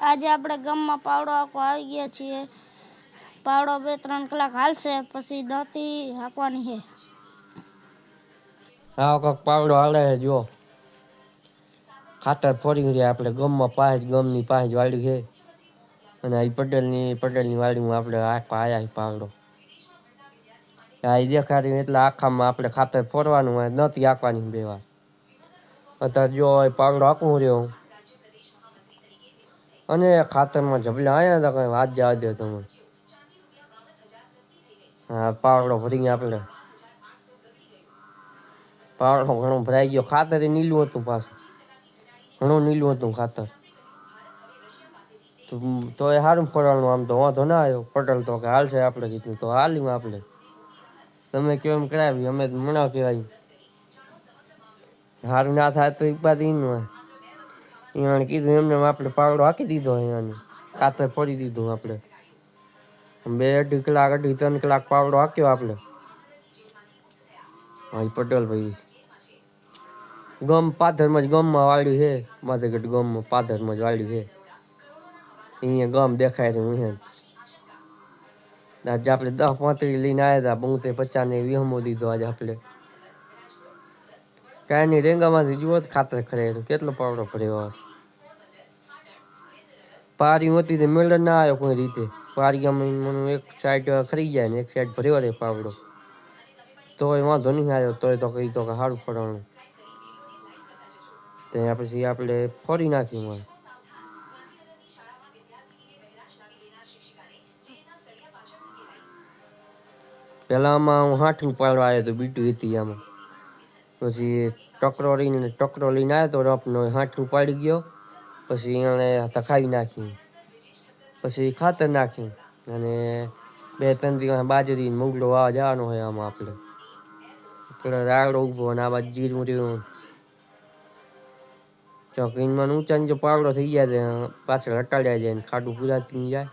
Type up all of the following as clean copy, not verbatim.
આજે આપણે ગામમાં પાવડો આખો આવી ગયા છીએ. પાવડો 2-3 કલાક હાલશે પછી દાંતી હાંકવાની છે. હા કાંક પાવડો હાલે છે જો ખાતર ફોડી રહ્યા આપણે ગામમાં ગામની પાસે વાડી છે અને આ પટેલની વાડીમાં આપણે આખા આયા પાવડો આ દેખાડી એટલે આખામાં આપણે ખાતર ફોડવાનું હોય નથી હાંકવાની બે વાર. અત્યારે જો પાવડો હાંકવું રહ્યો અને ખાતરમાં જબલા આવ્યા હતા કઈ વાત જવા દો તમે. હા પાવડો ભરીને આપણે પાવડો ઘણો ભરાઈ ગયો. ખાતર એ નીલું હતું પાછું ઘણું નીલું હતું ખાતર તો એ સારું ફરવાનું. આમ તો વાંધો ના આવ્યો. પટેલ તો કે હાલશે આપણે કીધું તો હાલ્યું આપણે. તમે કેમ કરાવી અમે મણા કહેવાય સારું ના થાય તો એક બાદ એનું હોય. એને કીધું એમને આપણે પાવડો હાંકી દીધો એને ખાતર ફોડી દીધું આપણે 2-2.5 કલાક 2.5-3 કલાક પાવડો હાંક્યો આપણે. હા પટેલ ભાઈ પાથરમાં જ ગામમાં વાળ્યું છે. માધેગઢ ગામમાં પાથરમાં જ વાળ્યું છે. અહીંયા ગામ દેખાય છે. આજે આપણે 10-35 લઈને આવ્યા હતા 50 ને 20 દીધો. આજે આપણે કાંઈ નહીં રેંગામાંથી જુઓ ખાતર ખરેખર કેટલો પાવડો ભર્યો. પારી હતી તો મેળ ના આવ્યો કોઈ રીતે. પારીમાં એક સાઈડ ખરી જાય ને એક સાઈડ ભર્યો રહે પાવડો તોય વાંધો નહીં આવ્યો. તોય તો કહી તો કે સારું ફરવાનું ત્યાં પછી આપણે ફોડી નાખ્યું. પહેલાં આમાં હું 60 પાડવા આવ્યો હતો બીટું હતી આમાં. પછી ટકરો લઈને આવ્યો તો રફનો 60 પાડી ગયો. પછી એણે તખાઈ નાખ્યું. પછી ખાતર નાખ્યું અને 2-3 દિવસ બાજરી મુગડો વાવા જવાનો હોય. આમાં આપણે રાગડો ઊભો અને આ બાજુ જીરું રીવું ચોકીનમાં ઊંચા નીચે પાવડો થઈ જાય પાછળ હટાડ્યા જાય ને ખાડું પૂરાતી જાય.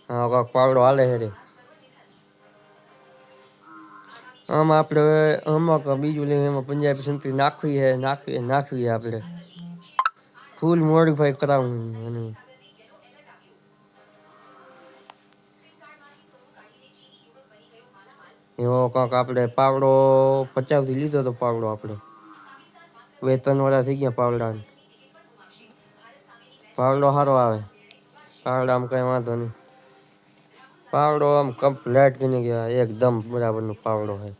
હા કાંક પાવડો હાલે છે રે. આમાં આપણે આમાં બીજું લઈને એમાં પંજાબી સંતરી નાખવી આપણે ફૂલ મોડિફાઈ કરાવવું. અને એવો કાંક આપણે પાવડો 50 થી લીધો હતો. પાવડો આપણે 2-3 વાળા થઈ ગયા પાવડા. પાવડો સારો આવે. પાવડામાં કઈ વાંધો નહીં. પાવડો આમ કમ્પ્લેટ કરીને ગયા એકદમ બરાબરનો પાવડો છે.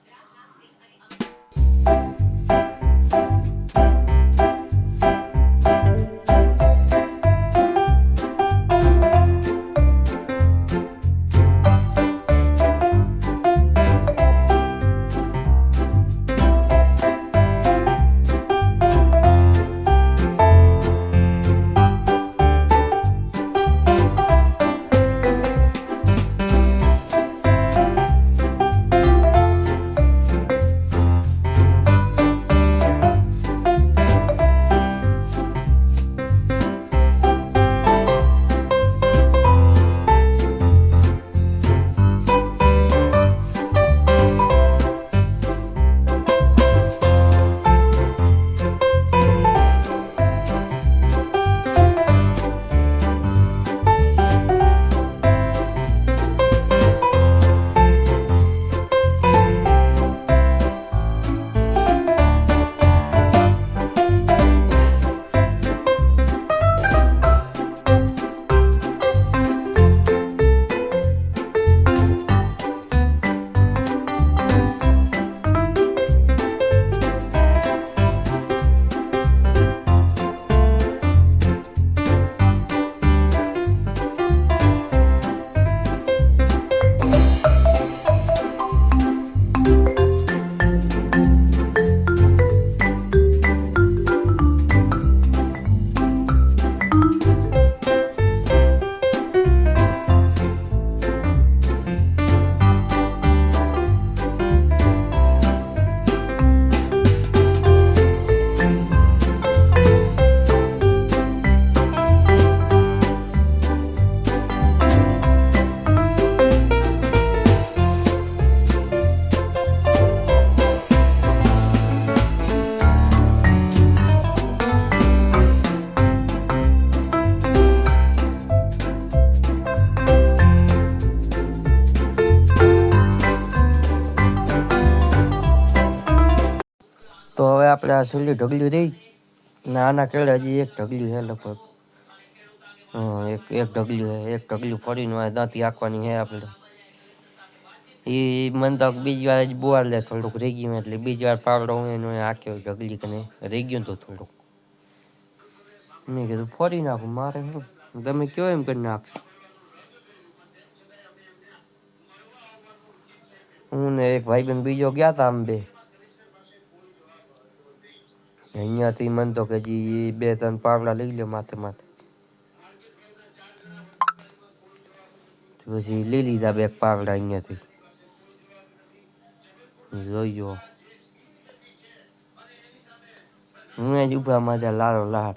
તો હવે આપણે આ છેલ્લી ઢગલી રહી ને આના કેળે હજી એક ઢગલી છે લગભગ. હા, એક ઢગલી છે. એક ઢગલી ફરીને દાંતી આંકવાની છે આપણે. એ મને તો બીજી વાર જ બોવાર લે થોડુંક રહી ગયું એટલે બીજી વાર પાવડો હું એનો આંક્યો ઢગલી કને રહી ગયું તો થોડુંક. મેં કીધું ફરી નાખું મારે શું તમે કયો એમ કરી નાખશું. હું ને એક ભાઈબંધ બીજો ગયા તા આમ બે અહીંયાથી મન તો કે હજી 2-3 પાવડા લઈ લો માથે માથે. પછી લઈ લીધા 2 પાવડા અહીંયાથી. જોઈજો હું જ ઉભા માથે લારો લાર.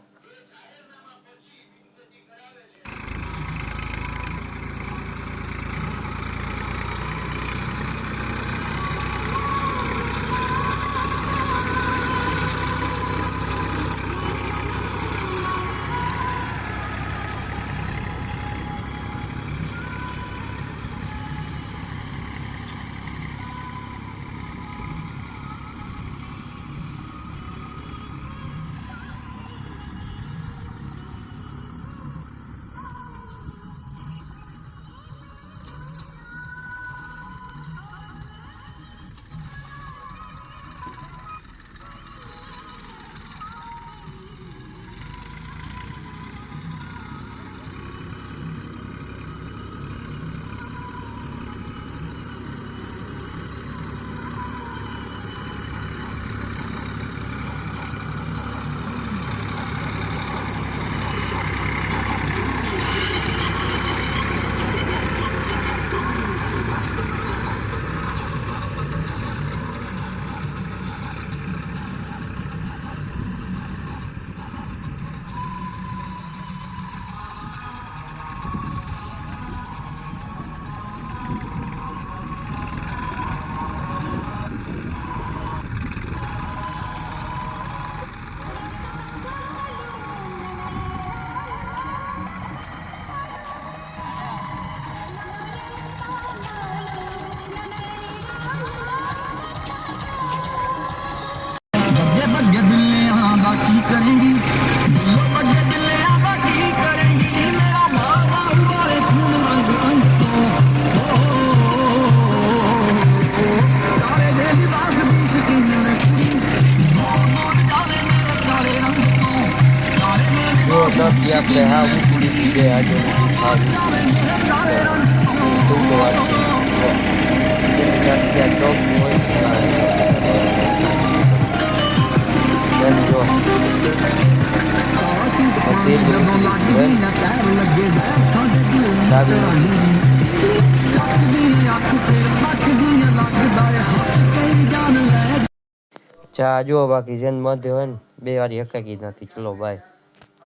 આપણે હા ઉકળી દે આજે ચા જો બાકી જેન મધ્ય હોય ને 2 વાર એકાકી નથી. ચલો બાય.